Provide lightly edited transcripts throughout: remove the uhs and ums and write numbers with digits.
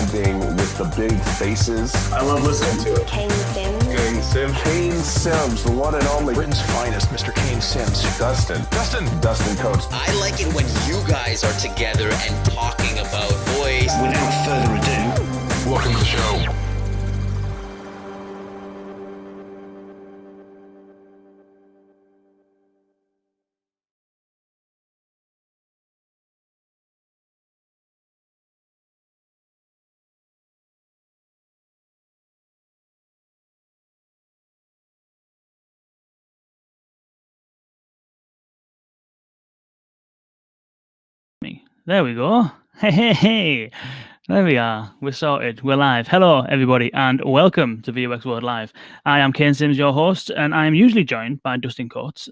presenting with the big faces. I love listening to it. Kane Sims. Kane Sims. Kane Sims, the one and only. Britain's finest, Mr. Kane Sims. Dustin Coates. I like it when you guys are together and talking about voice. Without further ado, welcome to the show. There we go. Hey. There we are. We're sorted. We're live. Hello, everybody, and welcome to VUX World Live. I am Kane Sims, your host, and I am usually joined by Dustin Coates,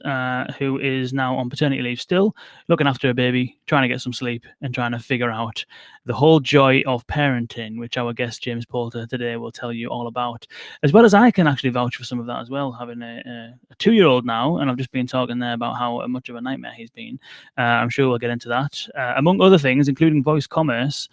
who is now on paternity leave still, looking after a baby, trying to get some sleep, and trying to figure out the whole joy of parenting, which our guest James Poulter today will tell you all about, as well as I can actually vouch for some of that as well, having a 2-year-old now, and I've just been talking there about how much of a nightmare he's been. I'm sure we'll get into that, among other things, including voice commerce,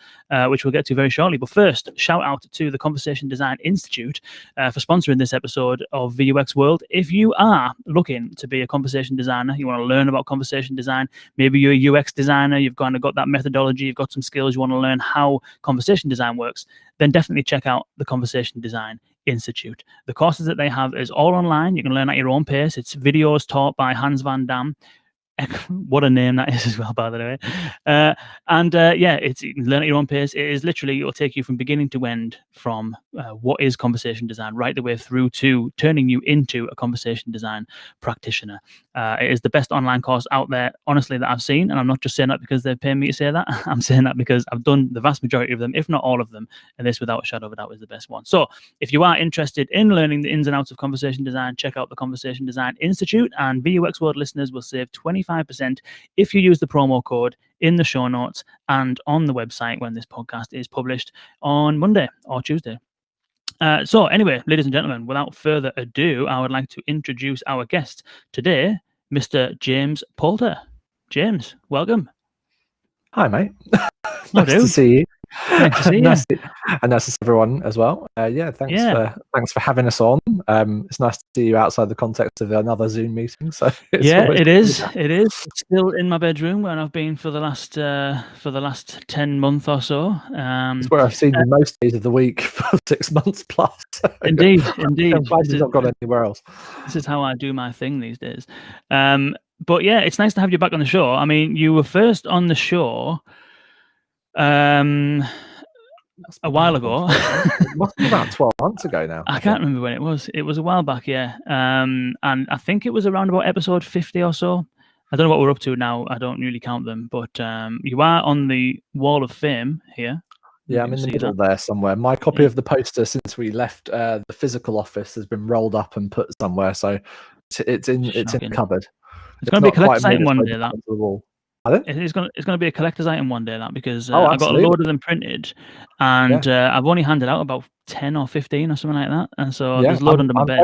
which we'll get to very shortly. But first, shout out to the Conversation Design Institute for sponsoring this episode of VUX World. If you are looking to be a conversation designer, you want to learn about conversation design, maybe you're a UX designer, you've kind of got that methodology, you've got some skills, you want to learn how conversation design works, then definitely check out the Conversation Design Institute. The courses that they have is all online. You can learn at your own pace. It's videos taught by Hans van Dam. What a name that is as well, by the way. It's you can learn at your own pace. It is literally, it will take you from beginning to end from what is conversation design right the way through to turning you into a conversation design practitioner. It is the best online course out there, honestly, that I've seen. And I'm not just saying that because they're paying me to say that. I'm saying that because I've done the vast majority of them, if not all of them. And this, without a shadow of a doubt, is the best one. So if you are interested in learning the ins and outs of conversation design, check out the Conversation Design Institute, and VUX World listeners will save 25% if you use the promo code in the show notes and on the website when this podcast is published on Monday or Tuesday. So anyway, ladies and gentlemen, without further ado, I would like to introduce our guest today, Mr. James Poulter. James, welcome. Hi, mate. Nice to see you. Nice to see you. And nice to see everyone as well. Thanks for having us on. It's nice to see you outside the context of another Zoom meeting. So it is. It is still in my bedroom where I've been for the last 10 months or so. It's where I've seen you most days of the week for 6 months plus. Indeed. I'm glad you've not gone anywhere else. This is how I do my thing these days. But yeah, it's nice to have you back on the show. I mean, you were first on the show a while ago. It must be about 12 months ago now. I can't remember when it was. It was a while back, yeah. And I think it was around about episode 50 or so. I don't know what we're up to now. I don't really count them. But you are on the Wall of Fame here. Yeah, I'm in the middle there somewhere. My copy of the poster since we left the physical office has been rolled up and put somewhere. So it's in the cupboard. It's going to be a collector's item one day, that. It's going to be a collector's item one day, that, because I got a load of them printed, and I've only handed out about 10 or 15 or something like that, and so there's a load under my bed.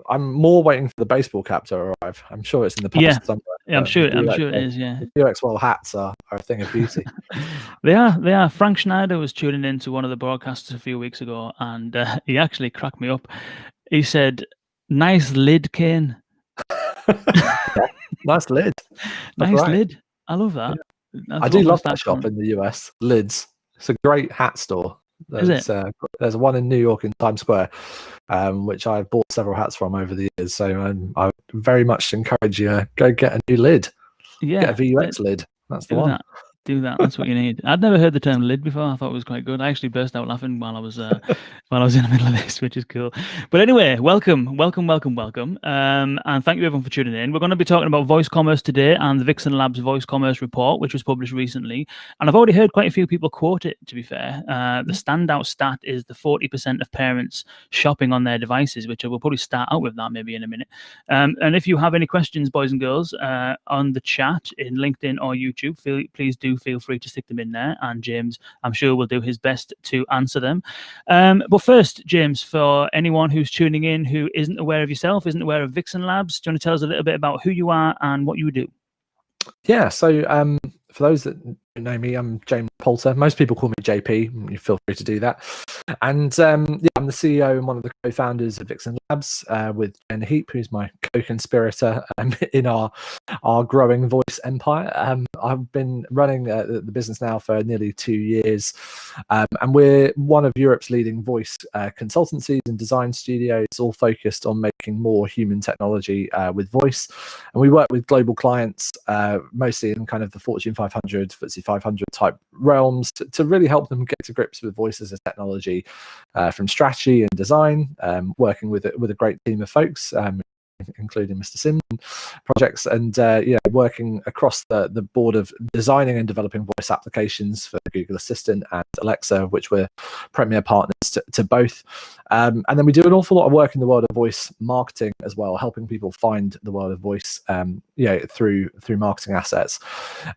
I'm more waiting for the baseball cap to arrive. I'm sure it's in the post somewhere. Yeah, I'm sure it is. Yeah, the VUX World hats are a thing of beauty. They are. Frank Schneider was tuning into one of the broadcasts a few weeks ago, and he actually cracked me up. He said, "Nice lid, Kane." Nice lid. Nice lid. I love that. Yeah. I do love that shop in the US, Lids. It's a great hat store. There's one in New York in Times Square, which I've bought several hats from over the years. So I very much encourage you go get a new lid. Yeah, get a VUX lid. That's the one. Do that. That's what you need. I'd never heard the term lid before. I thought it was quite good. I actually burst out laughing while I was in the middle of this, which is cool. But anyway, welcome. And thank you everyone for tuning in. We're going to be talking about voice commerce today and the Vixen Labs voice commerce report, which was published recently. And I've already heard quite a few people quote it, to be fair. The standout stat is the 40% of parents shopping on their devices, which I will probably start out with that maybe in a minute. And if you have any questions, boys and girls, on the chat in LinkedIn or YouTube, please do feel free to stick them in there, and James, I'm sure, will do his best to answer them. But first, James, for anyone who's tuning in who isn't aware of yourself, isn't aware of Vixen Labs, do you want to tell us a little bit about who you are and what you do? Yeah, so for those that don't know me, I'm James Poulter. Most people call me JP. You feel free to do that. And yeah, I'm the CEO and one of the co-founders of Vixen Labs with Jen Heap, who's my co-conspirator in our growing voice empire. I've been running the business now for nearly 2 years, and we're one of Europe's leading voice consultancies and design studios, all focused on making more human technology with voice. And we work with global clients, mostly in kind of the Fortune 500, FTSE 500 type realms, to really help them get to grips with voice as a technology, from strategy and design, working with a great team of folks, including Mr. Sims projects, and working across the board of designing and developing voice applications for Google Assistant and Alexa, which we're premier partners to both. And then we do an awful lot of work in the world of voice marketing as well, helping people find the world of voice through marketing assets.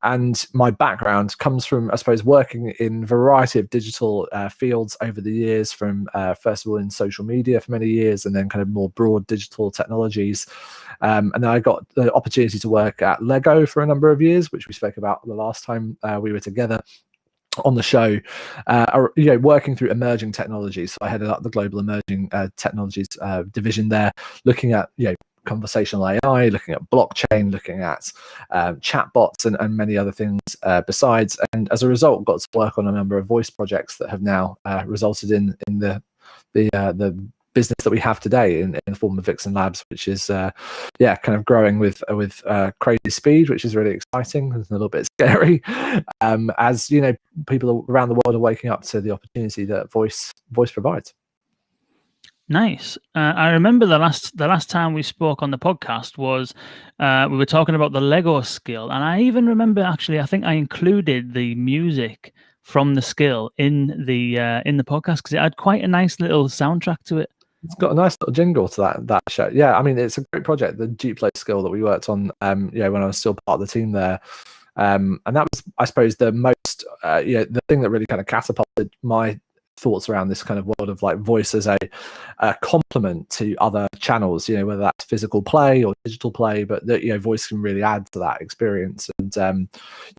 And my background comes from, I suppose, working in a variety of digital fields over the years, from first of all in social media for many years, and then kind of more broad digital technologies. And then I got the opportunity to work at Lego for a number of years, which we spoke about the last time we were together on the show, working through emerging technologies. So I headed up the global emerging technologies division there, looking at conversational AI, looking at blockchain, looking at chatbots and many other things besides. And as a result, got to work on a number of voice projects that have now resulted in the business that we have today in the form of Vixen Labs, which is kind of growing with crazy speed, which is really exciting and a little bit scary, as people around the world are waking up to the opportunity that voice provides. Nice. I remember the last time we spoke on the podcast was we were talking about the Lego skill, and I even remember, actually, I think I included the music from the skill in the podcast because it had quite a nice little soundtrack to it. It's got a nice little jingle to that show. Yeah, I mean, it's a great project, the Duplo skill that we worked on when I was still part of the team there. And that was, I suppose, the most, the thing that really kind of catapulted my thoughts around this kind of world of like voice as a complement to other channels, whether that's physical play or digital play, but that voice can really add to that experience. And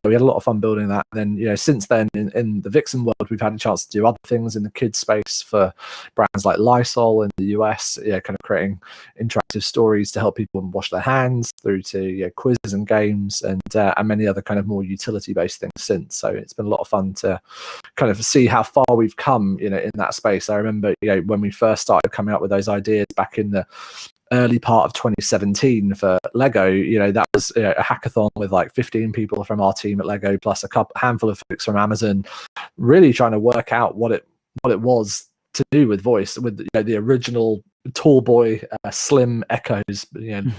we had a lot of fun building that. And then since then in the Vixen world, we've had a chance to do other things in the kids space for brands like Lysol in the US, kind of creating interactive stories to help people wash their hands, through to quizzes and games and many other kind of more utility based things since. So it's been a lot of fun to kind of see how far we've come in that space. I remember when we first started coming up with those ideas back in the early part of 2017 for Lego, that was a hackathon with like 15 people from our team at Lego plus a handful of folks from Amazon, really trying to work out what it was to do with voice, with the original tall boy slim echoes,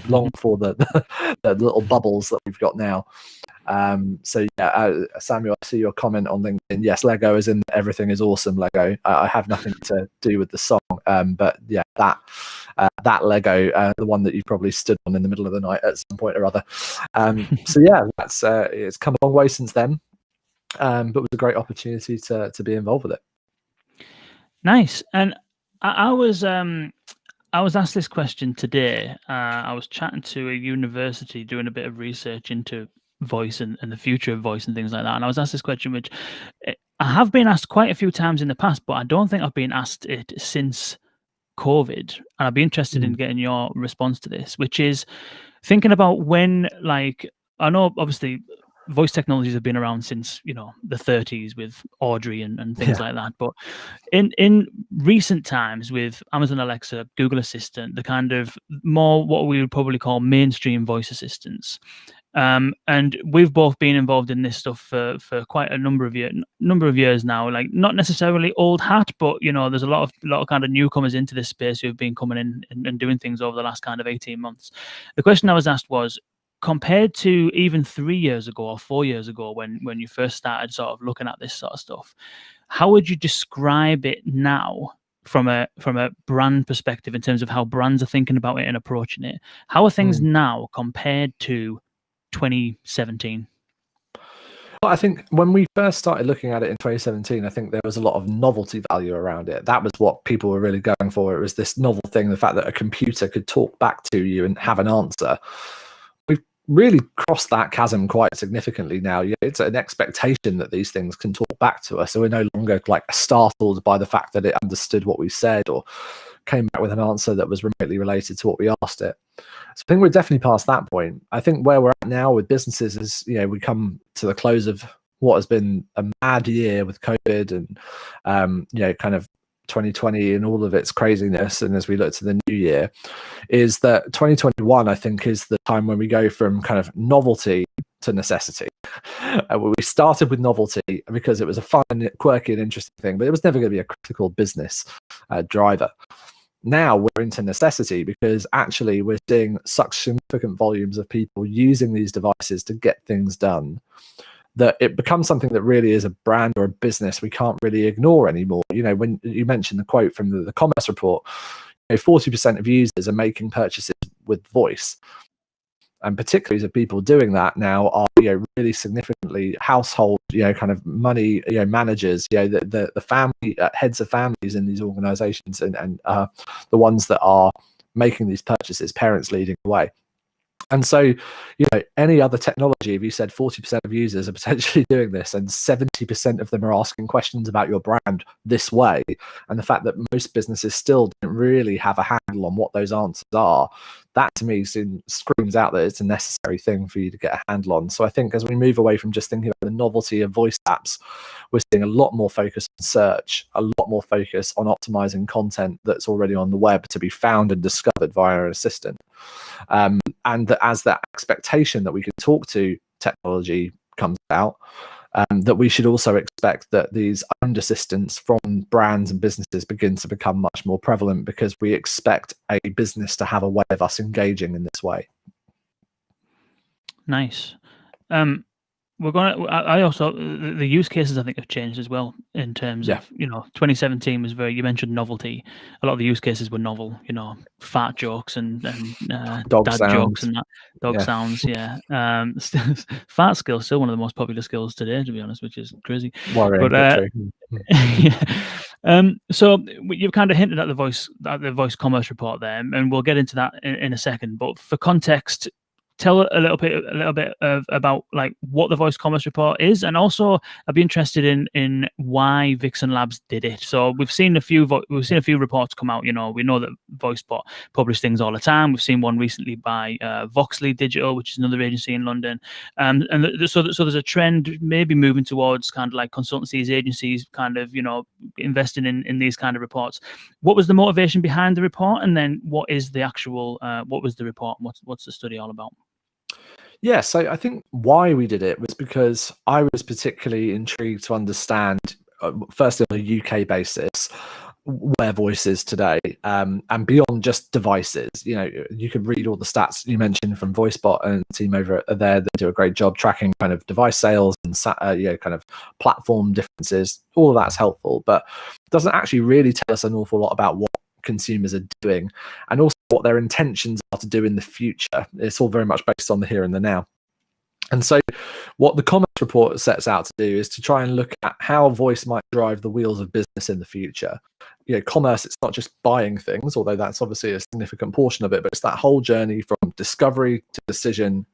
long before the little bubbles that we've got now. Samuel, I see your comment on LinkedIn. Yes, Lego is in Everything is Awesome Lego. I have nothing to do with the song, but yeah, that Lego, the one that you probably stood on in the middle of the night at some point or other. That's it's come a long way since then, but it was a great opportunity to be involved with it. Nice. And I was asked this question today. I was chatting to a university doing a bit of research into voice and the future of voice and things like that. And I was asked this question, which I have been asked quite a few times in the past, but I don't think I've been asked it since COVID. And I'd be interested in getting your response to this, which is thinking about when, like, I know obviously voice technologies have been around since, the 30s with Audrey and things like that. But in recent times with Amazon Alexa, Google Assistant, the kind of more what we would probably call mainstream voice assistants. And we've both been involved in this stuff for quite a number of years now. Like, not necessarily old hat, but there's a lot of kind of newcomers into this space who have been coming in and doing things over the last kind of 18 months. The question I was asked was, compared to even 3 years ago or 4 years ago when you first started sort of looking at this sort of stuff, how would you describe it now from a brand perspective in terms of how brands are thinking about it and approaching it? How are things now compared to 2017? Well, I think when we first started looking at it in 2017, I think there was a lot of novelty value around it. That was what people were really going for. It was this novel thing, the fact that a computer could talk back to you and have an answer. really crossed that chasm quite significantly now. It's an expectation that these things can talk back to us, so we're no longer like startled by the fact that it understood what we said or came back with an answer that was remotely related to what we asked it. So I think we're definitely past that point. I think where we're at now with businesses is, we come to the close of what has been a mad year with COVID and, kind of 2020 and all of its craziness. And as we look to the new year, is that 2021, I think, is the time when we go from kind of novelty to necessity. We started with novelty because it was a fun, quirky and interesting thing, but it was never going to be a critical business driver. Now we're into necessity because actually we're seeing such significant volumes of people using these devices to get things done that it becomes something that really is a brand or a business we can't really ignore anymore. When you mentioned the quote from the commerce report, 40% of users are making purchases with voice. And particularly the people doing that now are, really significantly household, kind of money, managers, the family heads of families in these organizations and the ones that are making these purchases, parents leading the way. And so, any other technology, if you said 40% of users are potentially doing this and 70% of them are asking questions about your brand this way, and the fact that most businesses still don't really have a handle on what those answers are, that to me screams out that it's a necessary thing for you to get a handle on. So I think as we move away from just thinking about the novelty of voice apps, we're seeing a lot more focus on search, a lot more focus on optimizing content that's already on the web to be found and discovered via an assistant. And that as that expectation that we can talk to technology comes out, that we should also expect that these owned assistants from brands and businesses begin to become much more prevalent because we expect a business to have a way of us engaging in this way. Nice. We're going to, I also, the use cases I think have changed as well in terms of, 2017 was you mentioned novelty. A lot of the use cases were novel, fat jokes and dog dad sounds. Jokes and that dog sounds. Yeah. Fat skills, still one of the most popular skills today, to be honest, which is crazy. Worrying, but true. Yeah. So you've kind of hinted at the voice commerce report there, and we'll get into that in a second. But for context, tell a little bit about like what the voice commerce report is, and also I'd be interested in why Vixen Labs did it. So we've seen a few reports come out. We know that VoiceBot publish things all the time. We've seen one recently by Voxley Digital, which is another agency in London, so there's a trend maybe moving towards kind of like consultancies, agencies, kind of investing in these kind of reports. What was the motivation behind the report, and then what is the actual what was the report? What's the study all about? Yeah, so I think why we did it was because I was particularly intrigued to understand, firstly on a UK basis, where voice is today, and beyond just devices. You could read all the stats you mentioned from VoiceBot and the team over there. They do a great job tracking kind of device sales and kind of platform differences. All of that's helpful, but it doesn't actually really tell us an awful lot about what consumers are doing and also what their intentions are to do in the future. It's all very much based on the here and the now. And so what the commerce report sets out to do is to try and look at how voice might drive the wheels of business in the future. Commerce, it's not just buying things, although that's obviously a significant portion of it, but it's that whole journey from discovery to decision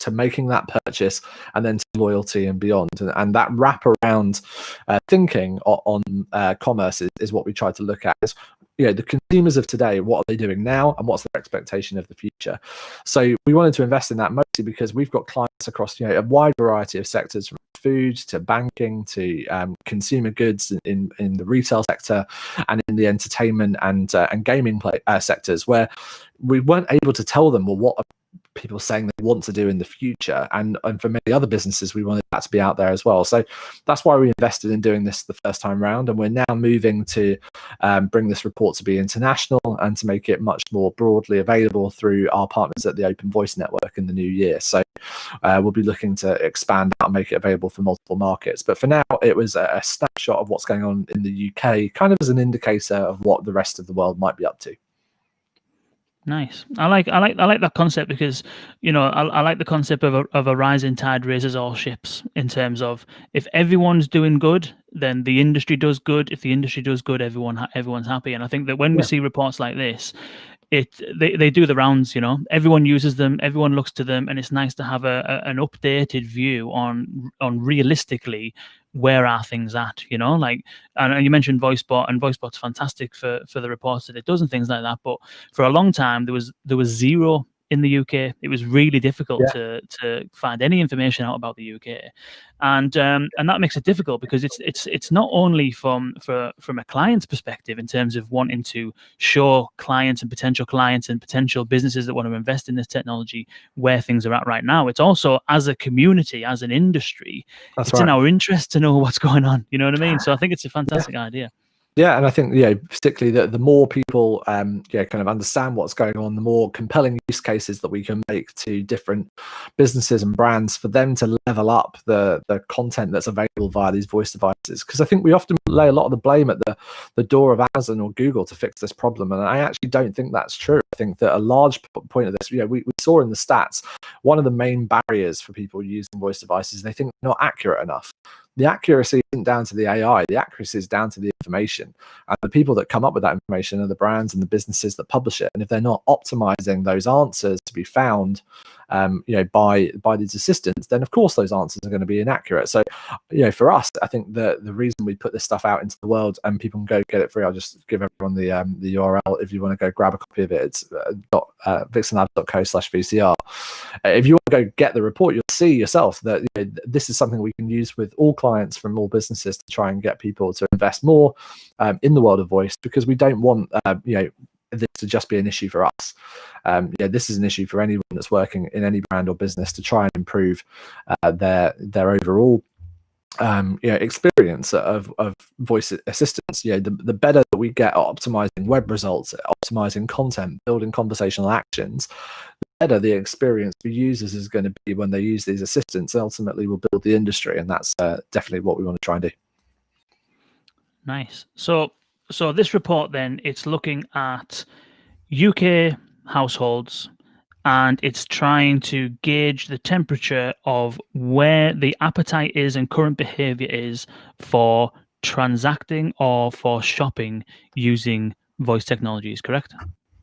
to making that purchase and then to loyalty and beyond. And that wraparound thinking on commerce is what we try to look at. The consumers of today, what are they doing now and what's their expectation of the future? So we wanted to invest in that mostly because we've got clients across a wide variety of sectors, from food to banking to consumer goods in the retail sector and in the entertainment and gaming sectors, where we weren't able to tell them, well, what are people saying they want to do in the future, and for many other businesses we wanted that to be out there as well. So that's why we invested in doing this the first time round, and we're now moving to bring this report to be international and to make it much more broadly available through our partners at the Open Voice Network in the new year. So we'll be looking to expand out and make it available for multiple markets, but for now it was a snapshot of what's going on in the UK, kind of as an indicator of what the rest of the world might be up to. Nice. I like that concept because I like the concept of a rising tide raises all ships, in terms of if everyone's doing good, then the industry does good. If the industry does good, everyone's happy. And I think that when we see reports like this, they do the rounds. Everyone uses them, everyone looks to them, and it's nice to have an updated view on realistically where are things at. Like, and you mentioned VoiceBot, and VoiceBot's fantastic for the reports that it does and things like that. But for a long time there was zero in the UK. It was really difficult to find any information out about the UK, and that makes it difficult because it's not only from a client's perspective in terms of wanting to show clients and potential businesses that want to invest in this technology where things are at right now. It's also, as a community, as an industry, it's in our interest to know what's going on. You know what I mean? So I think it's a fantastic idea. Yeah, and I think particularly the more people kind of understand what's going on, the more compelling use cases that we can make to different businesses and brands for them to level up the content that's available via these voice devices. Because I think we often lay a lot of the blame at the door of Amazon or Google to fix this problem, and I actually don't think that's true. I think that a large point of this, we saw in the stats, one of the main barriers for people using voice devices, they think they're not accurate enough. The accuracy isn't down to the AI. The accuracy is down to the information. And the people that come up with that information are the brands and the businesses that publish it. And if they're not optimizing those answers to be found, by these assistants, then of course those answers are going to be inaccurate. So, for us, I think the reason we put this stuff out into the world and people can go get it free, I'll just give everyone the URL if you want to go grab a copy of it. It's vixenlabs.co/VCR. If you want to go get the report, you'll see yourself that this is something we can use with all clients from all businesses to try and get people to invest more in the world of voice, because we don't want this to just be an issue for us. This is an issue for anyone that's working in any brand or business to try and improve their overall experience of voice assistance. The better that we get at optimizing web results, optimizing content, building conversational actions, the better the experience for users is going to be when they use these assistants, and ultimately will build the industry. And that's definitely what we want to try and do. Nice. So this report then, it's looking at UK households, and it's trying to gauge the temperature of where the appetite is and current behavior is for transacting or for shopping using voice technologies, correct?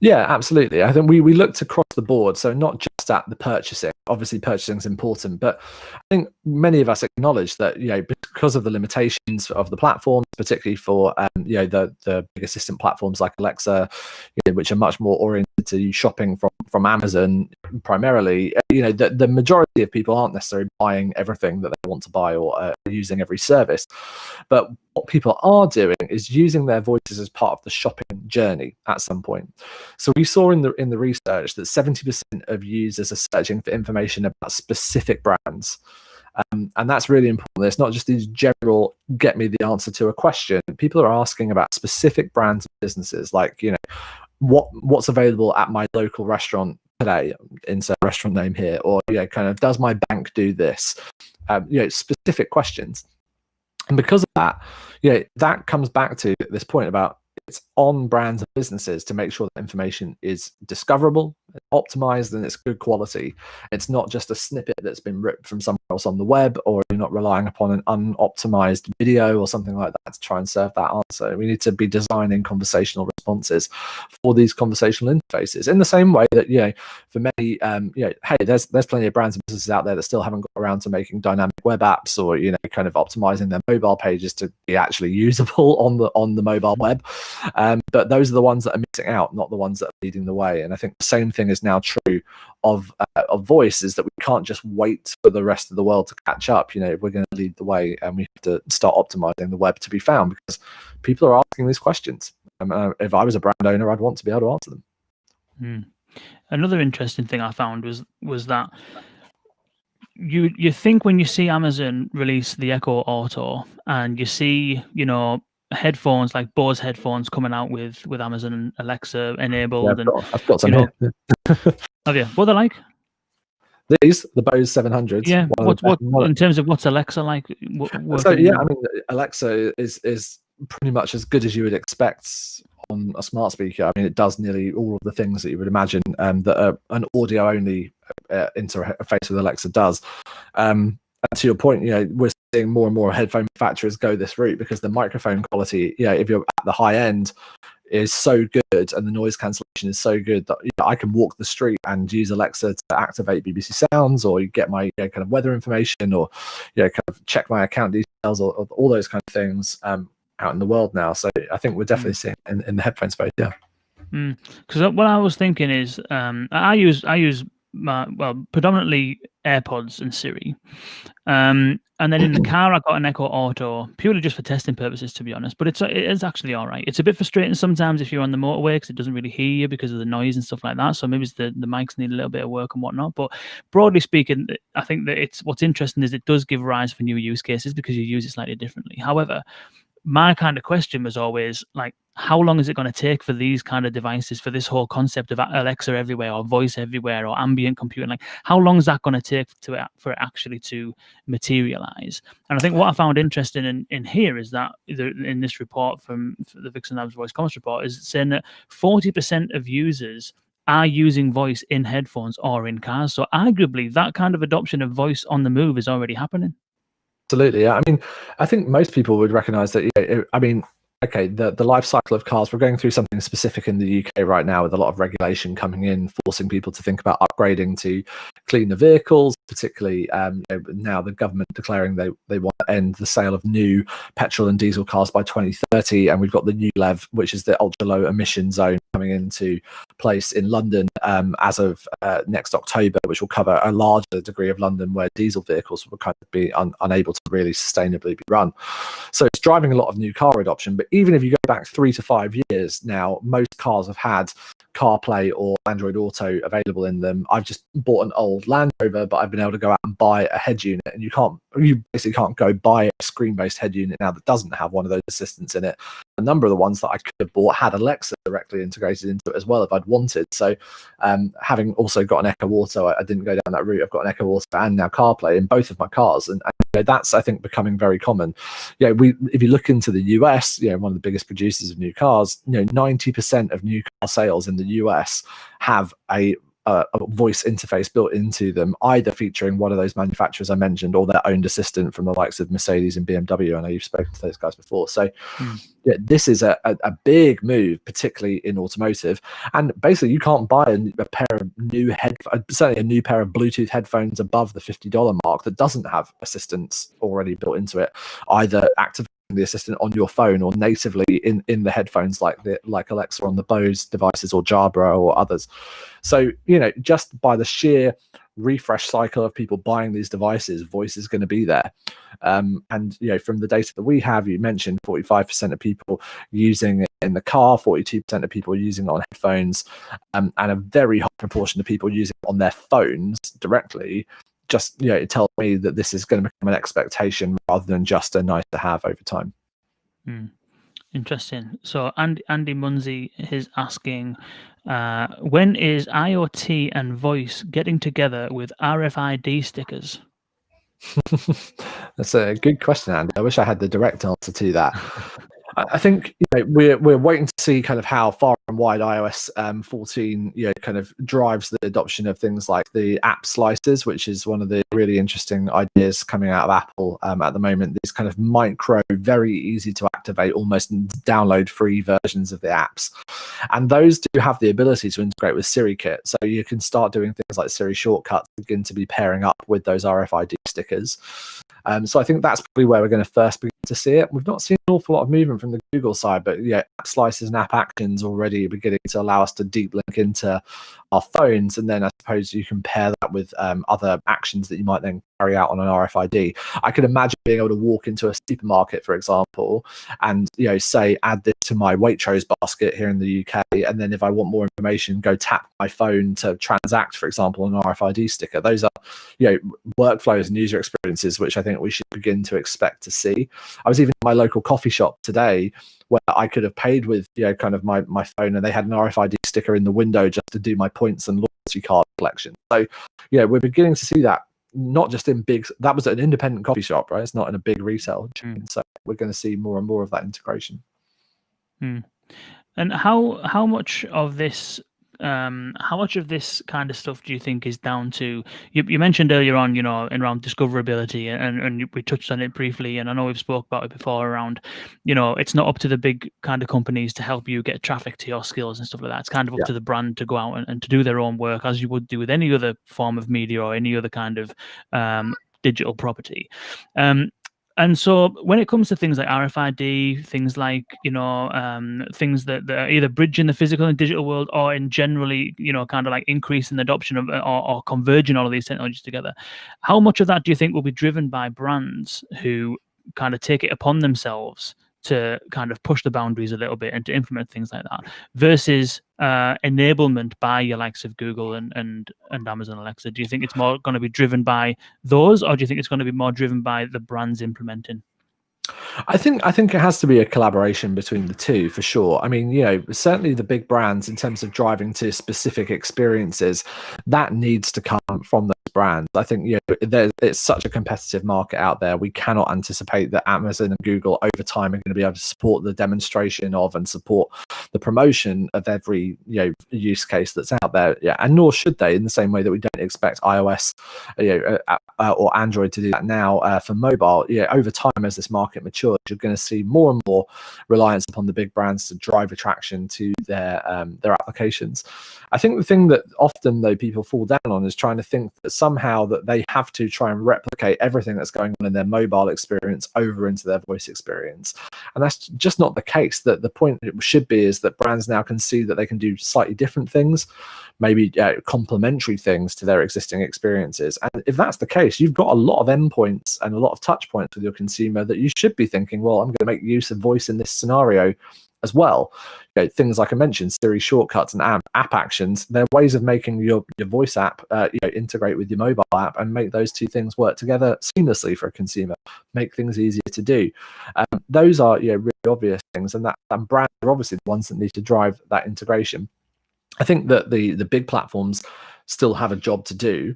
Yeah, absolutely. I think we looked across the board, so not just at the purchasing. Obviously, purchasing is important, but I think many of us acknowledge that because of the limitations of the platforms, particularly for the big assistant platforms like Alexa, which are much more oriented to shopping from Amazon primarily. The majority of people aren't necessarily buying everything that they want to buy or using every service, but what people are doing is using their voices as part of the shopping journey at some point. So we saw in the research that 70% of users are searching for information about specific brands. And that's really important. It's not just these general get me the answer to a question. People are asking about specific brands and businesses, like, what's available at my local restaurant today, insert restaurant name here, or kind of, does my bank do this? Specific questions. And because of that, that comes back to this point about it's on brands and businesses to make sure that information is discoverable, optimized, and it's good quality. It's not just a snippet that's been ripped from somewhere else on the web, or you're not relying upon an unoptimized video or something like that to try and serve that answer. We need to be designing conversational responses for these conversational interfaces in the same way that, for many, hey, there's plenty of brands and businesses out there that still haven't got around to making dynamic web apps, or, kind of optimizing their mobile pages to be actually usable on the mobile web. But those are the ones that are missing out, not the ones that are leading the way. And I think the same thing is now true of voice, is that we can't just wait for the rest of the world to catch up. If we're going to lead the way, and we have to start optimizing the web to be found, because people are asking these questions. If I was a brand owner, I'd want to be able to answer them. Another interesting thing I found was that you think when you see Amazon release the Echo Auto, and you see, headphones like Bose headphones coming out with Amazon and Alexa enabled, I've got some here. Have you? What are they like? These, the Bose 700s. Yeah. What in terms of what's Alexa like? Alexa is pretty much as good as you would expect on a smart speaker. I mean, it does nearly all of the things that you would imagine that an audio only interface with Alexa does. And to your point, we're seeing more and more headphone manufacturers go this route, because the microphone quality, if you're at the high end, is so good and the noise cancellation is so good that I can walk the street and use Alexa to activate BBC Sounds, or you get my kind of weather information, or kind of check my account details, or all those kind of things out in the world now. So I think we're definitely seeing it in the headphone space. Yeah. Because what I was thinking is, I use predominantly AirPods and Siri, and then in the car I got an Echo Auto purely just for testing purposes, to be honest. But it's actually all right. It's a bit frustrating sometimes if you're on the motorway because it doesn't really hear you because of the noise and stuff like that. So maybe it's the mics need a little bit of work and whatnot. But broadly speaking, I think that what's interesting is it does give rise for new use cases because you use it slightly differently. However, my kind of question was always like, how long is it going to take for these kind of devices, for this whole concept of Alexa everywhere or voice everywhere or ambient computing? Like, how long is that going to take for it actually to materialize? And I think what I found interesting in here is that in this report from the Vixen Labs Voice Commerce report is saying that 40% of users are using voice in headphones or in cars. So arguably that kind of adoption of voice on the move is already happening. Absolutely. Yeah. I mean, I think most people would recognize that. Okay, the life cycle of cars, we're going through something specific in the UK right now with a lot of regulation coming in, forcing people to think about upgrading to cleaner vehicles, particularly now the government declaring they want to end the sale of new petrol and diesel cars by 2030. And we've got the new LEV, which is the ultra low emission zone, coming into place in London as of next October, which will cover a larger degree of London where diesel vehicles will kind of be unable to really sustainably be run. So it's driving a lot of new car adoption. But even if you go back 3 to 5 years now, most cars have had CarPlay or Android Auto available in them. I've just bought an old Land Rover, but I've been able to go out and buy a head unit, and you basically can't go buy a screen-based head unit now that doesn't have one of those assistants in it. A number of the ones that I could have bought had Alexa directly integrated into it as well if I'd wanted. So having also got an Echo Auto, I didn't go down that route. I've got an Echo Auto and now CarPlay in both of my cars, and that's, I think, becoming very common. If you look into the US, one of the biggest producers of new cars, 90% of new car sales in the US have a voice interface built into them, either featuring one of those manufacturers I mentioned or their own assistant from the likes of Mercedes and BMW. I know you've spoken to those guys before. So this is a big move, particularly in automotive. And basically you can't buy a pair of certainly a new pair of Bluetooth headphones above the $50 mark that doesn't have assistants already built into it, either activating the assistant on your phone or natively in the headphones like Alexa on the Bose devices or Jabra or others. So just by the sheer refresh cycle of people buying these devices, voice is going to be there. And from the data that we have, you mentioned 45% of people using it in the car, 42% of people using it on headphones, and a very high proportion of people using it on their phones directly. Just it tells me that this is going to become an expectation rather than just a nice to have over time. Interesting. So Andy Munsey is asking, when is IoT and voice getting together with RFID stickers? That's a good question, Andy. I wish I had the direct answer to that. I think we're waiting to see kind of how far and wide iOS 14 kind of drives the adoption of things like the app slices, which is one of the really interesting ideas coming out of Apple at the moment. These kind of micro, very easy to activate, almost download free versions of the apps, and those do have the ability to integrate with SiriKit. So you can start doing things like Siri shortcuts, begin to be pairing up with those RFID stickers. So I think that's probably where we're going to first begin to see it. We've not seen an awful lot of movement from the Google side, but app slices and app actions already beginning to allow us to deep link into our phones, and then I suppose you can pair that with other actions that you might then carry out on an RFID. I could imagine being able to walk into a supermarket, for example, and say add this to my Waitrose basket here in the UK, and then if I want more information, go tap my phone to transact, for example, an RFID sticker. Those are workflows and user experiences which I think we should begin to expect to see. I was even in my local coffee shop today where I could have paid with kind of my phone, and they had an RFID sticker in the window just to do my points and loyalty card collection. So we're beginning to see that, not just in that was an independent coffee shop, right? It's not in a big retail chain. So we're going to see more and more of that integration. And how much of this how much of this kind of stuff do you think is down to, you mentioned earlier on, around discoverability, and we touched on it briefly, and I know we've spoke about it before around, it's not up to the big kind of companies to help you get traffic to your skills and stuff like that. It's kind of up to the brand to go out and to do their own work, as you would do with any other form of media or any other kind of digital property. And so when it comes to things like RFID, things like, things that are either bridging the physical and digital world, or in generally, kind of like increasing the adoption of or converging all of these technologies together, how much of that do you think will be driven by brands who kind of take it upon themselves to kind of push the boundaries a little bit and to implement things like that, versus enablement by your likes of Google and Amazon Alexa? Do you think it's more going to be driven by those, or do you think it's going to be more driven by the brands implementing? I think it has to be a collaboration between the two, for sure. I mean, certainly the big brands, in terms of driving to specific experiences, that needs to come from those brands. I think it's such a competitive market out there. We cannot anticipate that Amazon and Google over time are going to be able to support the demonstration of and support the promotion of every use case that's out there. Yeah, and nor should they, in the same way that we don't expect iOS or Android to do that now for mobile. Over time, as this market matures, you're going to see more and more reliance upon the big brands to drive attraction to their applications. I think the thing that often, though, people fall down on is trying to think that somehow that they have to try and replicate everything that's going on in their mobile experience over into their voice experience, and that's just not the case. That the point it should be is that brands now can see that they can do slightly different things, maybe complementary things to their existing experiences. And if that's the case, you've got a lot of endpoints and a lot of touch points with your consumer that you should be thinking, well, I'm going to make use of voice in this scenario as well. Things like I mentioned, Siri shortcuts and app actions, they're ways of making your voice app integrate with your mobile app and make those two things work together seamlessly for a consumer, make things easier to do. Those are really obvious things, and brands are obviously the ones that need to drive that integration. I think that the big platforms still have a job to do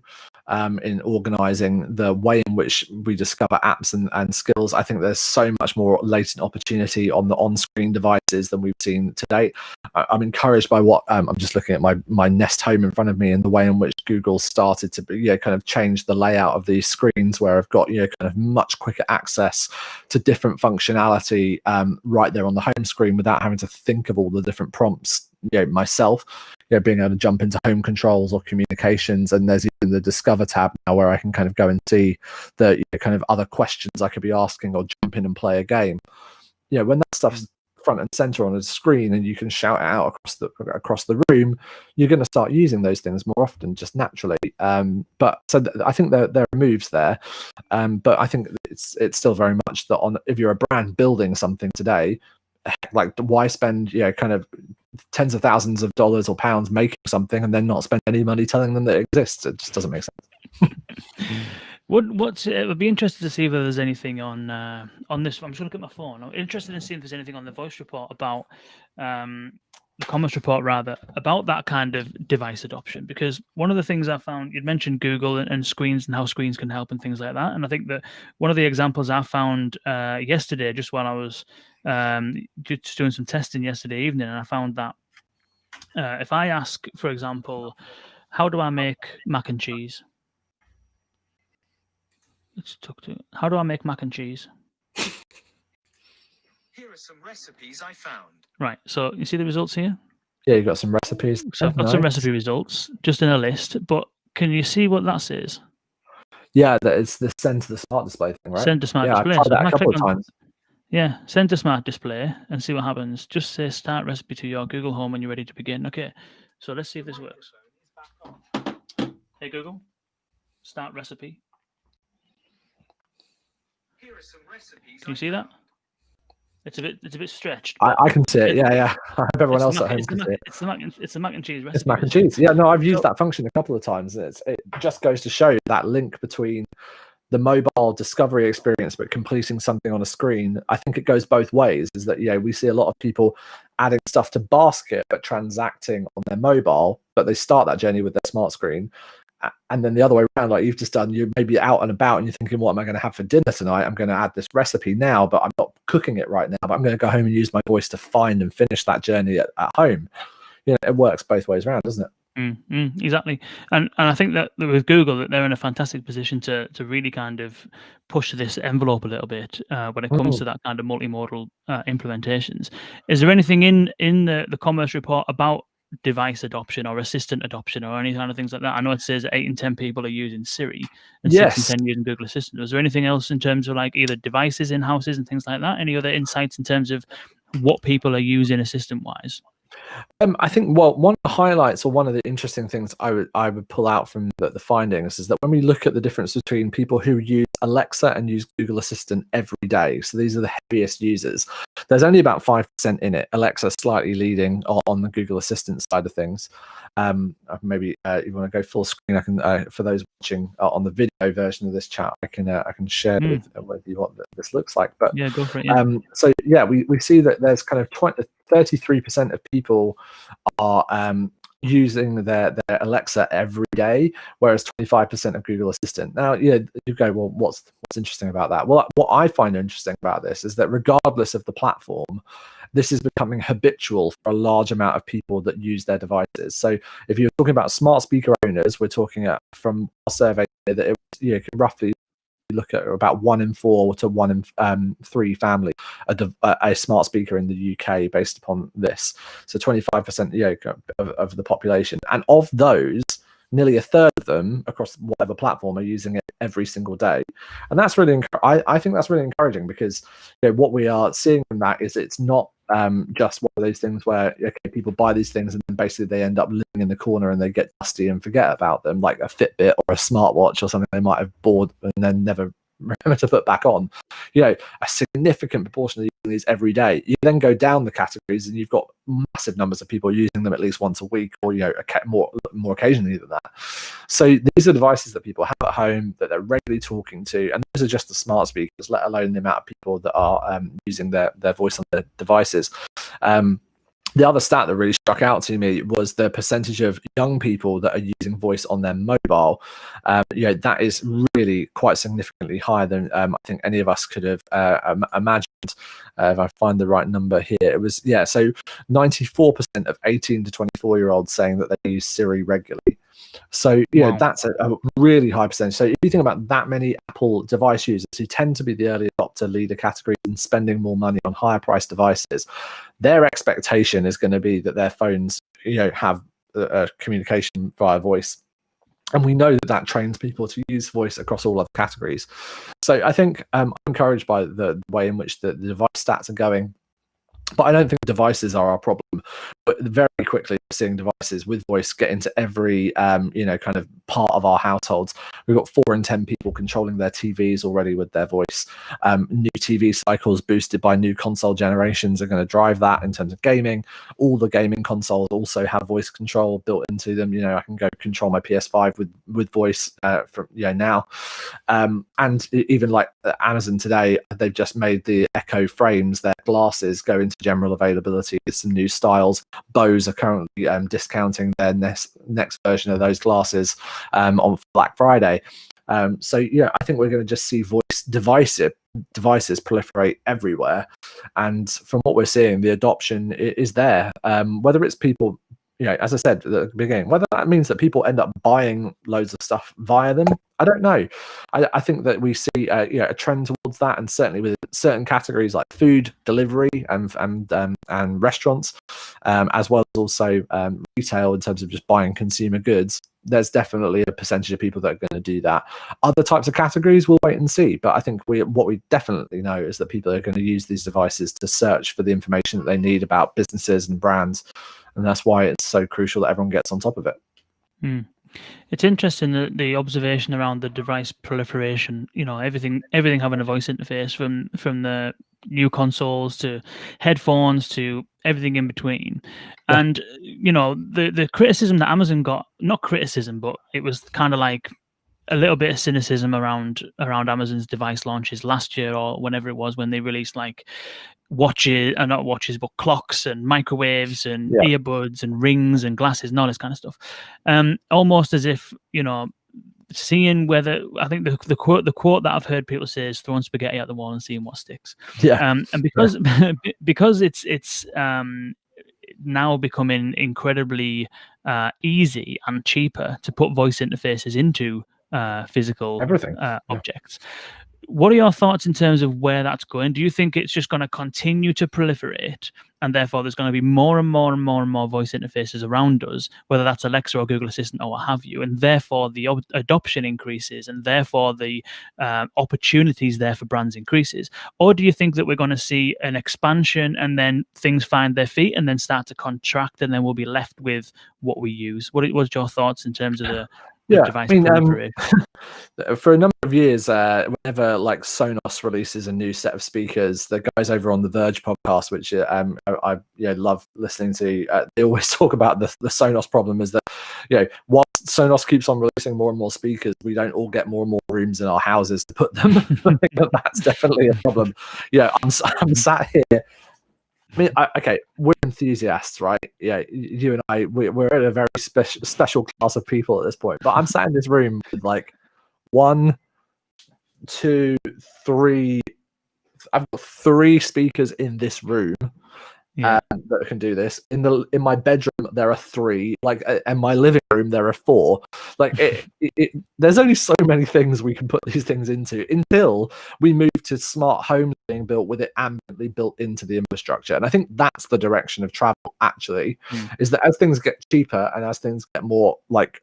in organizing the way in which we discover apps and skills. I think there's so much more latent opportunity on the on-screen devices than we've seen to date. I'm encouraged by what I'm just looking at my Nest Home in front of me, and the way in which Google started to kind of change the layout of these screens, where I've got kind of much quicker access to different functionality right there on the home screen without having to think of all the different prompts myself. Being able to jump into home controls or communications, and there's even the Discover tab now where I can kind of go and see the kind of other questions I could be asking, or jump in and play a game. When that stuff's front and center on a screen and you can shout it out across the room, you're going to start using those things more often, just naturally. But so I think there are moves there, but I think it's still very much that if you're a brand building something today, like, why spend kind of tens of thousands of dollars or pounds making something and then not spend any money telling them that it exists? It just doesn't make sense. It would be interested to see if there's anything on this. I'm just looking at my phone. I'm interested in seeing if there's anything on the voice report about the commerce report rather, about that kind of device adoption. Because one of the things I found, you'd mentioned Google and screens and how screens can help and things like that. And I think that one of the examples I found yesterday, just while I was just doing some testing yesterday evening, and I found that if I ask, for example, how do I make mac and cheese? How do I make mac and cheese? Here are some recipes I found. Right, so you see the results here? Yeah, you've got some recipes. So I've got some recipe results just in a list, but can you see what that says? Yeah, it's the send to the smart display thing, right? Send to smart display. I've tried that a couple of times. Yeah, send to smart display and see what happens. Just say start recipe to your Google Home when you're ready to begin. Okay, so let's see if this works. Hey Google, start recipe. Here are some recipes. Can you see that? It's a bit stretched. I can see it. Yeah. I hope everyone else at home can see it. It's the mac and cheese recipe. It's mac and cheese. Yeah, no, I've used that function a couple of times. It just goes to show that link between the mobile discovery experience but completing something on a screen. I think it goes both ways. Is that we see a lot of people adding stuff to basket but transacting on their mobile, but they start that journey with their smart screen. And then the other way around, like you've just done, you're maybe out and about and you're thinking, what am I going to have for dinner tonight? I'm going to add this recipe now, but I'm not cooking it right now, but I'm going to go home and use my voice to find and finish that journey at home. it works both ways around, doesn't it? Exactly, and I think that with Google, that they're in a fantastic position to really kind of push this envelope a little bit when it comes to that kind of multimodal implementations. Is there anything in the commerce report about device adoption or assistant adoption or any kind of things like that? I know it says 8 in 10 people are using Siri and 6 in 10 using Google Assistant. Was there anything else in terms of like either devices in houses and things like that? Any other insights in terms of what people are using assistant wise? I think one of the highlights, or one of the interesting things I would pull out from the findings, is that when we look at the difference between people who use Alexa and use Google Assistant every day, so these are the heaviest users, there's only about 5% in it. Alexa slightly leading on the Google Assistant side of things. Maybe you want to go full screen. I can, for those watching on the video version of this chat, I can share with you what this looks like. But yeah, go for it. Yeah. So yeah, we see that there's kind of 33% of people are using their Alexa every day, whereas 25% of Google Assistant. Now, you go, well, what's interesting about that? Well, what I find interesting about this is that regardless of the platform, this is becoming habitual for a large amount of people that use their devices. So if you're talking about smart speaker owners, we're talking from our survey that it can roughly look at about 1 in 4 to 1 in 3 family a smart speaker in the UK based upon this. So 25% of the population, and of those, nearly a third of them across whatever platform are using it every single day. And that's really I think that's really encouraging, because what we are seeing from that is it's not just one of those things where people buy these things and then basically they end up living in the corner and they get dusty and forget about them, like a Fitbit or a smartwatch or something they might have bought and then never remember to put back on. A significant proportion of these every day. You then go down the categories and you've got massive numbers of people using them at least once a week, or more occasionally than that. So these are devices that people have at home that they're regularly talking to, and those are just the smart speakers, let alone the amount of people that are using their voice on their devices. The other stat that really struck out to me was the percentage of young people that are using voice on their mobile. That is really quite significantly higher than I think any of us could have imagined. If I find the right number here, it was so 94% of 18 to 24-year-olds saying that they use Siri regularly. So Wow. That's a really high percentage. So if you think about that many Apple device users who tend to be the early adopter leader category and spending more money on higher priced devices, their expectation is going to be that their phones have communication via voice. And we know that trains people to use voice across all other categories. So I think I'm encouraged by the way in which the device stats are going. But I don't think devices are our problem. But very quickly, we're seeing devices with voice get into every, kind of part of our households. We've got 4 in 10 people controlling their TVs already with their voice. New TV cycles boosted by new console generations are going to drive that in terms of gaming. All the gaming consoles also have voice control built into them. I can go control my PS5 with voice from now. And even like Amazon today, they've just made the Echo frames, their glasses, go into general availability with some new styles. Bose are currently discounting their next version of those glasses on Black Friday. I think we're going to just see voice devices proliferate everywhere. And from what we're seeing, the adoption is there. Whether it's people, as I said at the beginning, whether that means that people end up buying loads of stuff via them, I don't know. I think that we see a trend towards that, and certainly with certain categories like food delivery and restaurants, as well as also retail in terms of just buying consumer goods. There's definitely a percentage of people that are going to do that. Other types of categories, we'll wait and see. But I think what we definitely know is that people are going to use these devices to search for the information that they need about businesses and brands. And that's why it's so crucial that everyone gets on top of it. It's interesting the observation around the device proliferation. Everything having a voice interface, from the new consoles to headphones to everything in between. Yeah. And the criticism that Amazon got, not criticism, but it was kind of like a little bit of cynicism around Amazon's device launches last year or whenever it was, when they released like not watches, but clocks and microwaves and earbuds and rings and glasses and all this kind of stuff. Almost as if, seeing whether, I think the quote that I've heard people say is throwing spaghetti at the wall and seeing what sticks. Yeah. And because because it's now becoming incredibly easy and cheaper to put voice interfaces into physical Everything. objects. What are your thoughts in terms of where that's going? Do you think it's just going to continue to proliferate, and therefore there's going to be more and more and more and more voice interfaces around us, whether that's Alexa or Google Assistant or what have you, and therefore the adoption increases, and therefore the opportunities there for brands increases? Or do you think that we're going to see an expansion and then things find their feet and then start to contract, and then we'll be left with what we use? What was your thoughts in terms of the device proliferation? For a number of years, whenever like Sonos releases a new set of speakers, the guys over on the Verge podcast, which I love listening to, they always talk about the Sonos problem is that, whilst Sonos keeps on releasing more and more speakers, we don't all get more and more rooms in our houses to put them. I think that's definitely a problem. I'm sat here. I mean, okay, we're enthusiasts, right? Yeah, you and I, we're in a very special class of people at this point. But I'm sat in this room with like 1, 2, 3. I've got 3 speakers in this room that can do this. In my bedroom, there are 3. Like, in my living room, there are 4. Like, there's only so many things we can put these things into until we move to smart homes being built with it ambiently built into the infrastructure. And I think that's the direction of travel. Actually, is that as things get cheaper and as things get more like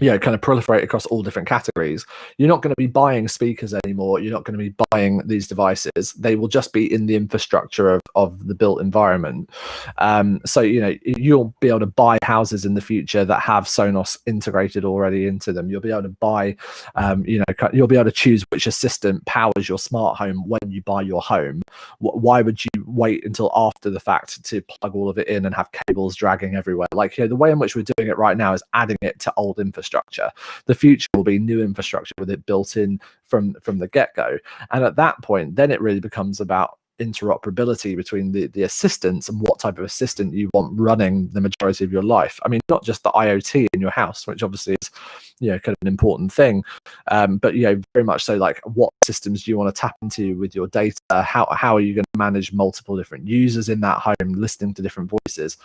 kind of proliferate across all different categories, you're not going to be buying speakers anymore. You're not going to be buying these devices. They will just be in the infrastructure of the built environment. So you'll be able to buy houses in the future that have Sonos integrated already into them. You'll be able to buy, you'll be able to choose which assistant powers your smart home when you buy your home. Why would you wait until after the fact to plug all of it in and have cables dragging everywhere? Like, the way in which we're doing it right now is adding it to old infrastructure. The future will be new infrastructure with it built in from the get-go. And at that point, then it really becomes about interoperability between the assistants and what type of assistant you want running the majority of your life. I mean, not just the IoT in your house, which obviously is kind of an important thing, but very much so, like, what systems do you want to tap into with your data? How are you going to manage multiple different users in that home, listening to different voices?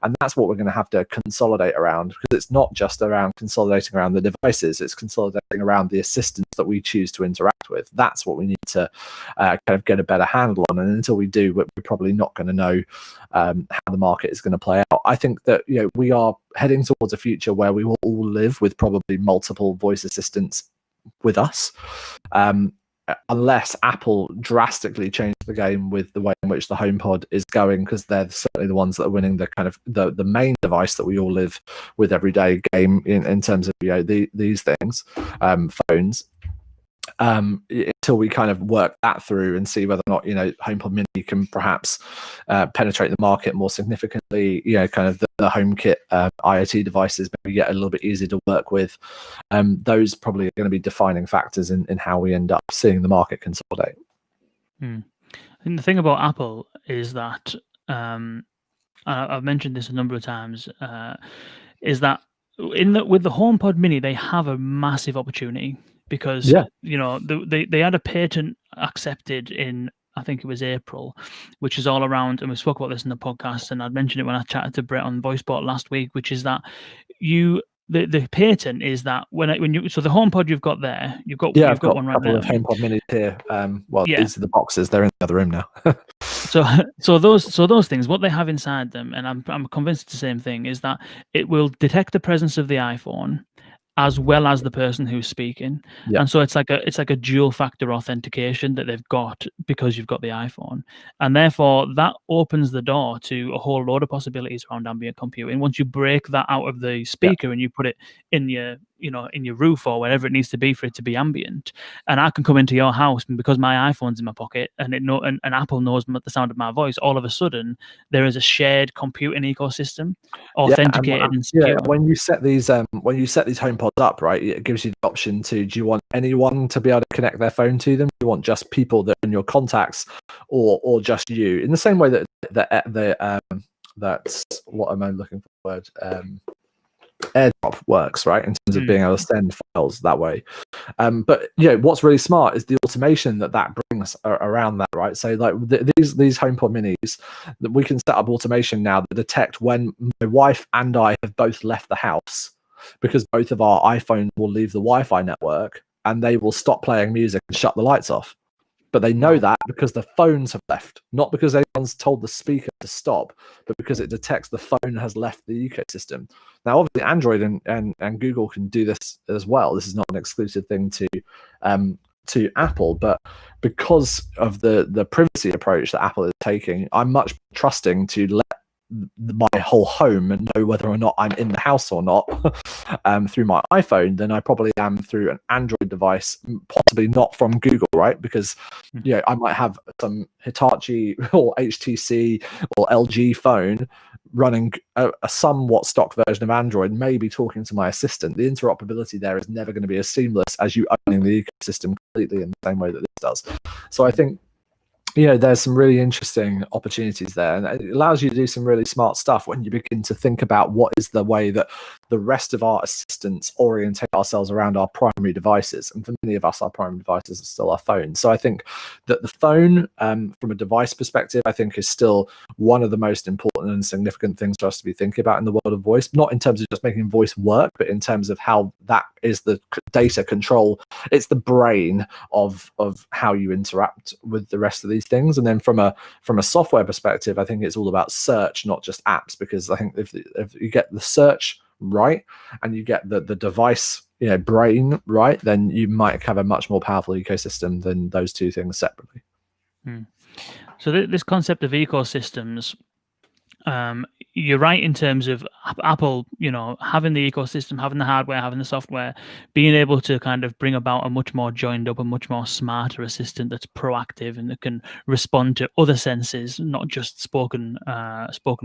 And that's what we're going to have to consolidate around, because it's not just around consolidating around the devices, it's consolidating around the assistants that we choose to interact with. That's what we need to kind of get a better handle on. And until we do, we're probably not going to know how the market is going to play out. I think that we are heading towards a future where we will all live with probably multiple voice assistants with us, unless Apple drastically changed the game with the way in which the HomePod is going, because they're certainly the ones that are winning the kind of the main device that we all live with every day game in terms of these things, phones. Until we kind of work that through and see whether or not HomePod Mini can perhaps penetrate the market more significantly, kind of the HomeKit IoT devices maybe get a little bit easier to work with. Those probably are going to be defining factors in how we end up seeing the market consolidate. And the thing about Apple is that I've mentioned this a number of times, is that with the HomePod Mini, they have a massive opportunity. Because they had a patent accepted in, I think it was April, which is all around, and we spoke about this in the podcast, and I'd mentioned it when I chatted to Brett on VoiceBot last week, which is that the patent is that so the HomePod you've got there, you've got one right there. I've got a couple of HomePod Minis here. These are the boxes; they're in the other room now. So those things, what they have inside them, and I'm convinced it's the same thing, is that it will detect the presence of the iPhone as well as the person who's speaking. And so it's like a dual factor authentication that they've got because you've got the iPhone, and therefore that opens the door to a whole load of possibilities around ambient computing. Once you break that out of the speaker and you put it in your in your roof or wherever it needs to be for it to be ambient, and I can come into your house, and because my iPhone's in my pocket and and Apple knows the sound of my voice, all of a sudden there is a shared computing ecosystem, authenticated and secure. When you set these HomePods up, right, it gives you the option to, do you want anyone to be able to connect their phone to them? Do you want just people that are in your contacts, or just you? In the same way that that's what am I looking for? AirDrop works, right, in terms of being able to send files that way. But what's really smart is the automation that brings around that, right? So like these HomePod Minis, that we can set up automation now that detect when my wife and I have both left the house, because both of our iPhones will leave the Wi-Fi network and they will stop playing music and shut the lights off. But they know that because the phones have left, not because anyone's told the speaker to stop, but because it detects the phone has left the ecosystem. Now, obviously, Android and Google can do this as well. This is not an exclusive thing to Apple, but because of the privacy approach that Apple is taking, I'm much trusting to let my whole home and know whether or not I'm in the house or not through my iPhone than I probably am through an Android device, possibly not from Google, right? Because I might have some Hitachi or HTC or LG phone running a somewhat stock version of Android, maybe talking to my assistant. The interoperability there is never going to be as seamless as you owning the ecosystem completely in the same way that this does. So I think there's some really interesting opportunities there, and it allows you to do some really smart stuff when you begin to think about what is the way that the rest of our assistants orientate ourselves around our primary devices. And for many of us, our primary devices are still our phones. So I think that the phone, from a device perspective, I think is still one of the most important and significant things for us to be thinking about in the world of voice, not in terms of just making voice work, but in terms of how that is the data control. It's the brain of how you interact with the rest of these things. And then from a software perspective, I think it's all about search, not just apps, because I think if you get the search right and you get the device brain right, then you might have a much more powerful ecosystem than those two things separately. So this concept of ecosystems, you're right in terms of Apple, having the ecosystem, having the hardware, having the software, being able to kind of bring about a much more joined up, a much more smarter assistant that's proactive and that can respond to other senses, not just spoken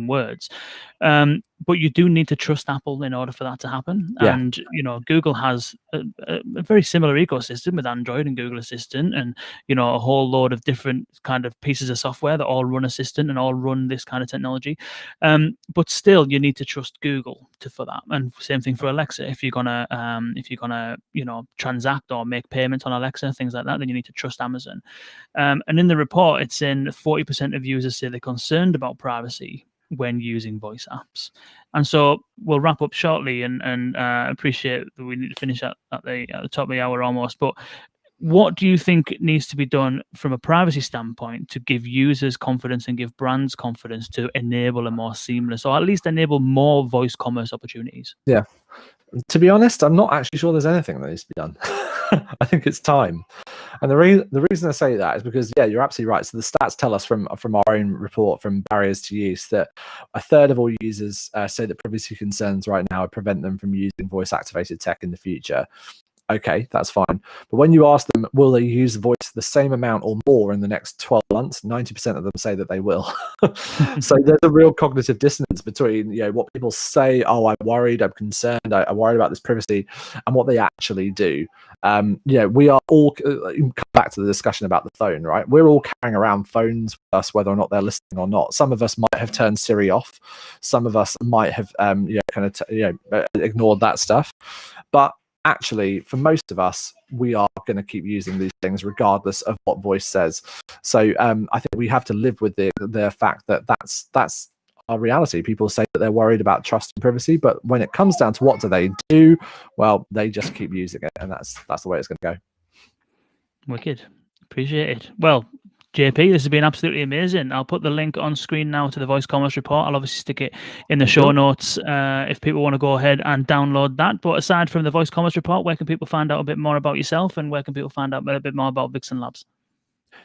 words. But you do need to trust Apple in order for that to happen. Yeah. And Google has a very similar ecosystem with Android and Google Assistant, and a whole load of different kind of pieces of software that all run Assistant and all run this kind of technology. But still, you need to trust Google for that. And same thing for Alexa. If you're gonna transact or make payments on Alexa, things like that, then you need to trust Amazon. And in the report, it's saying 40% of users say they're concerned about privacy when using voice apps. And so we'll wrap up shortly, and appreciate that we need to finish at the top of the hour almost. But what do you think needs to be done from a privacy standpoint to give users confidence and give brands confidence to enable a more seamless, or at least enable more voice commerce opportunities? Yeah. To be honest, I'm not actually sure there's anything that needs to be done. I think it's time. And the reason I say that is because, you're absolutely right. So the stats tell us from our own report from Barriers to Use that a third of all users say that privacy concerns right now would prevent them from using voice-activated tech in the future. Okay, that's fine. But when you ask them, will they use voice the same amount or more in the next 12 months, 90% of them say that they will. So there's a real cognitive dissonance between what people say, oh, I'm worried, I'm concerned, I'm worried about this privacy, and what they actually do. We are all, come back to the discussion about the phone, right? We're all carrying around phones with us, whether or not they're listening or not. Some of us might have turned Siri off. Some of us might have ignored that stuff. But actually, for most of us, we are going to keep using these things regardless of what voice says. So I think we have to live with the fact that that's our reality. People say that they're worried about trust and privacy, but when it comes down to what do they do, well, they just keep using it, and that's the way it's going to go. Wicked. Appreciate it. Well, JP, this has been absolutely amazing. I'll put the link on screen now to the Voice Commerce Report. I'll obviously stick it in the show notes if people want to go ahead and download that. But aside from the Voice Commerce Report, where can people find out a bit more about yourself, and where can people find out a bit more about Vixen Labs?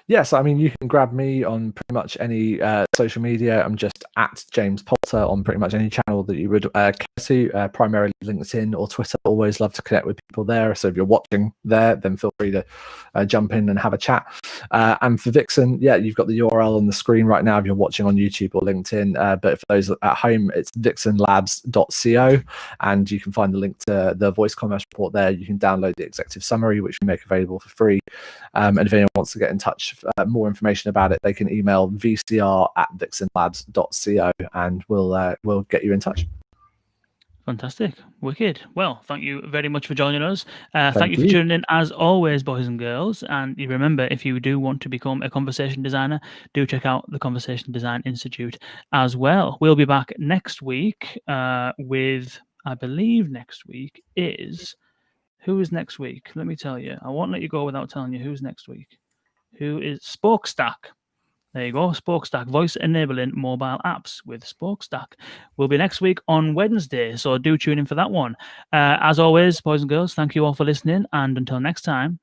Yes, I mean, you can grab me on pretty much any social media. I'm just at James Poulter on pretty much any channel that you would care to, primarily LinkedIn or Twitter. Always love to connect with people there. So if you're watching there, then feel free to jump in and have a chat. And for Vixen, you've got the URL on the screen right now if you're watching on YouTube or LinkedIn. But for those at home, it's vixenlabs.co, and you can find the link to the Voice Commerce Report there. You can download the executive summary, which we make available for free. And if anyone wants to get in touch, more information about it, they can email vcr@vixenlabs.co, and we'll get you in touch. Fantastic. Wicked. Well, thank you very much for joining us. Thank you for you. tuning in as always, boys and girls. And you remember, if you do want to become a conversation designer, do check out the Conversation Design Institute as well. We'll be back next week with, I believe next week is, who is next week? Let me tell you. I won't let you go without telling you who's next week. Who is Spokestack? There you go, Spokestack, voice enabling mobile apps with Spokestack. Will be next week on Wednesday, so do tune in for that one. As always, boys and girls, thank you all for listening, and until next time,